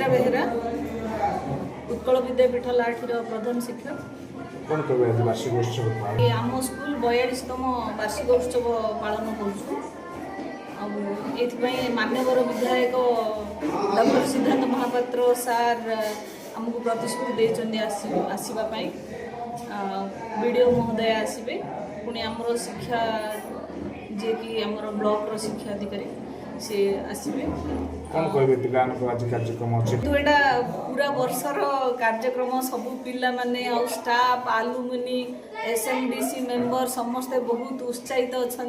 सुचित्रा बेहेरा उत्कल विद्यापीठ लाठीर प्रधान शिक्षक। कौन कहे वार्षिक उत्सव आम स्कूल 42तम वार्षिक उत्सव पालन करूँ। मान्यवर विधायक डॉक्टर सिद्धांत महापात्र सार आमको प्रतिश्रुति देते आसवाई वीडियो महोदय आसबे पुणी आमर शिक्षा जे कि आमर ब्लॉक शिक्षा अधिकारी सी आसबे। कौन कहे पिला आज कार्यक्रम अच्छे तो यहाँ पूरा वर्षर कार्यक्रम सबू पिला माने आ स्टाफ आलुमिनी एसएमडीसी मेंबर समस्ते बहुत उत्साहित अच्छा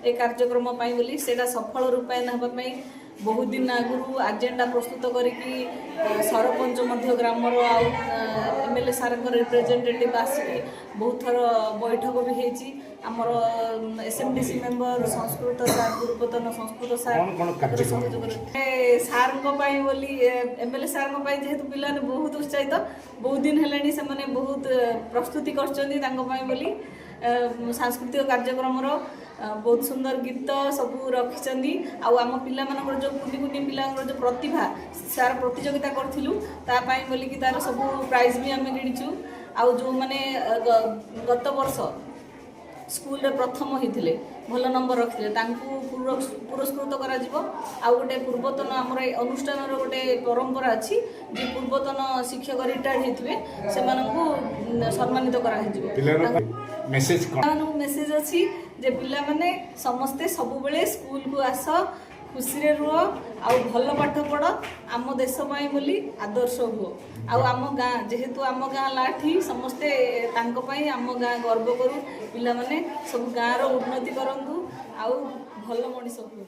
ए कार्यक्रम बोली सेटा सफल रूपायन होगापी बहुत दिन आगु एजेंडा प्रस्तुत करके सरपंच ग्रामर एमएलए सार रिप्रेजेंटेटिव आसिक बहुत थर बैठक भी होती आमर एसएमडीसी मेंबर संस्कृत सार पूर्वतन संस्कृत सार सार बोली एमएलए सार जेहेतु पिला बहुत उत्साहित बहुत दिन है से बहुत प्रस्तुति कर सांस्कृतिक कार्यक्रम बहुत सुंदर गीत सब रखी आम पिला जो कुटी कुटी पिला जो प्रतिभा सार प्रतियोगिता करूँ बोलिकी तार सब प्राइज भी आम किणीचु आउ जो मैंने गत वर्ष स्कूल प्रथम होते भल नंबर रखते पुरस्कृत करा गोटे पूर्वतन आम अनुष्ठान गोटे परंपरा अच्छी जे पूर्वतन शिक्षक रिटायर्ड होते से सम्मानित करा मेसेज अच्छी जे पिला माने समस्ते सब बेले स्कूल को आस खुशी रे रुह आ भल पाठ पढ़ आम देश बोली आदर्श हुओ आम गाँ जेहेतु आम गाँ लाठी समस्ते आम गाँ गर्व करूँ पिला माने सब गाँर उन्नति करंतु आउ भल मनीष हुए।